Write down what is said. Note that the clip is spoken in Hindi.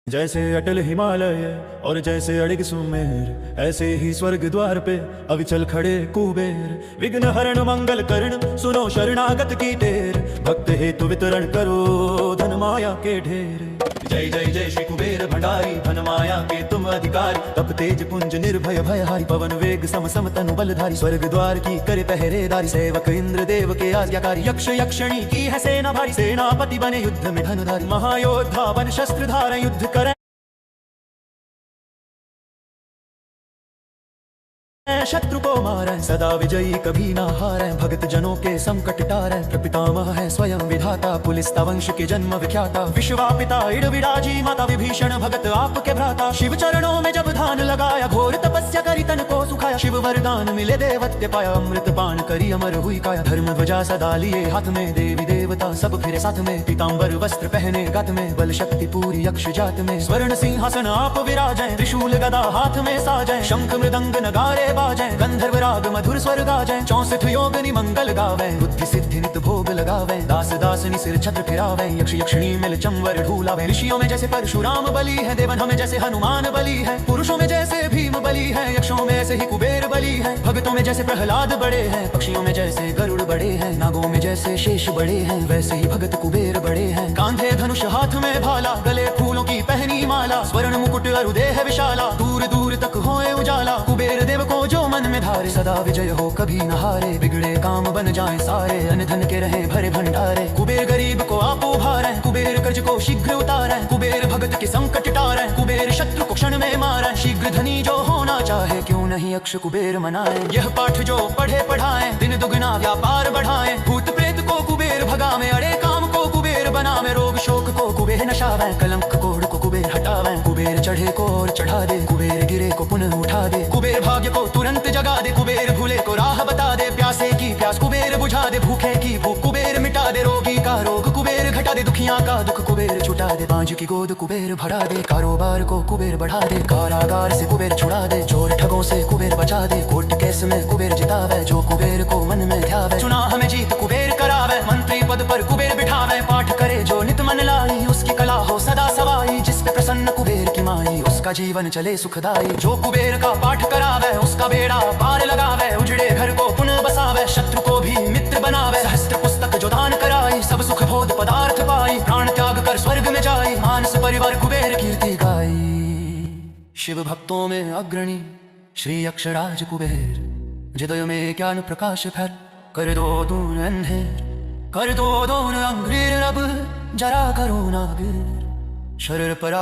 जैसे अटल हिमालय और जैसे अड़िग सुमेर, ऐसे ही स्वर्ग द्वार पे अविचल खड़े कुबेर। विघ्न हरण मंगल करण सुनो शरणागत की टेर, भक्त हेतु वितरण करो धन माया के ढेर। जय जय जय श्री कुबेर भंडारी, धन माया के तुम अधिकारी। तप तेज पुंज निर्भय भयहारी, पवन वेग सम सम तनु बलधारी। स्वर्ग द्वार की करे पहरेदारी, सेवक इंद्र देव के आज्ञाकारी। यक्ष यक्षिणी की है सेना भारी, सेनापति बने युद्ध में धनुधारी। महायोद्धा बन शस्त्र धार युद्ध करें शत्रु को मारें, सदा विजयी कभी ना हारें। भगत जनों के संकट टारें, प्रपितामह है स्वयं विधाता। पुलिस्ता वंश के जन्म विख्याता, विश्वापिता इड विराजी। माता विभीषण भगत आपके भ्राता, शिव चरणों में जब ध्यान लगाया। घोर तपस्या करी तन को सुखाया, शिव वरदान मिले देवत्य पाया। अमृत पान करी अमर हुई काया, धर्म ध्वजा सदा लिए हाथ में। देवी देवता सब फिरे साथ में, पीताम्बर वस्त्र पहने गात में। बल शक्ति पूरी यक्ष जात में, स्वर्ण सिंहासन आप विराजें। त्रिशूल गदा हाथ में साजें, शंख मृदंग नगारे बाजें। गंधर्व राग मधुर स्वर गाजें, 64 योगनी मंगल गावें। बुद्धि सिद्धि नित भोग लगावें, दास दासनी सिर छत्र फिरावें। यक्ष यक्षिणी मिल चंवर ढूलावें, ऋषियों में जैसे परशुराम बली है। देवनों में जैसे हनुमान बली है, पुरुषों में जैसे भीम बली है। यक्षों में ऐसे ही कुबेर बली है, भक्तों में जैसे प्रहलाद बड़े हैं। पक्षियों में जैसे गरुड़ बड़े हैं, नागों में जैसे शेष बड़े हैं। वैसे ही भगत कुबेर बड़े हैं, कांधे धनुष हाथ में भाला। गले फूलों की पहनी माला, स्वर्ण मुकुट अरुदेह विशाला। दूर दूर तक होए उजाला, कुबेर देव को जो मन में धारे। सदा विजय हो कभी न हारे, बिगड़े काम बन जाएं सारे। अन्न धन के रहे भरे भंडारे, कुबेर गरीब को आप उभारें। कुबेर कर्ज को शीघ्र उतारें, कुबेर भगत के संकट टारें। कुबेर शत्रु को क्षण में मारें, शीघ्र धनी जो होना चाहे। क्यों नहीं अक्ष कुबेर मनाएं, यह पाठ जो पढ़े पढ़ाएं। दिन दुगना व्यापार बढ़ाएं, भूत प्रेत को कुबेर भगावें। अड़े काम को कुबेर बनावें, रोग शोक को कुबेर नशावें। कलंक कोढ़ को कुबेर हटावें, कुबेर चढ़े को और चढ़ा दे। कुबेर गिरे को पुनः उठा दे, कुबेर भाग्य को तुरंत जगा दे। कुबेर भूले को राह बता दे, प्यासे की प्यास कुबेर बुझा दे। भूखे की भूख कुबेर मिटा दे, रोगी का रोग कुबेर घटा दे। दुखियां का दुख कुबेर छुटा दे, बांझ की गोद कुबेर भरा दे। कारोबार को कुबेर बढ़ा दे, कारागार से कुबेर छुड़ा दे। चोर ठगों से कुबेर बचा दे, कोर्ट केस में कुबेर जितावे। जो कुबेर को मन में ध्यावे, चुना हमें जीत कुबेर करावे। मंत्री पद पर कुबेर बिठावे, पाठ करे जो नित मन लाई। उसकी कला हो सदा सवाई, जिस पे प्रसन्न कुबेर की माई। उसका जीवन चले सुखदाई, जो कुबेर का पाठ करावे। उसका बेड़ा पार लगावे, उजड़े घर को पुनः बसावे। शत्रु को भी मित्र बनावे, सहस्त्र पुस्तक जो दान कराई। सब सुख भोग पदार्थ पाई, प्राण त्याग कर स्वर्ग में जाई। मानस परिवार कुबेर कीर्ति गाई। शिव भक्तों में अग्रणी श्री यक्षराज कुबेर, हृदय में ज्ञान प्रकाश फैल। कर दो दूर अंधेर, कर दो दूर अंग्रेर। अब जरा करो नागेर, शरर परा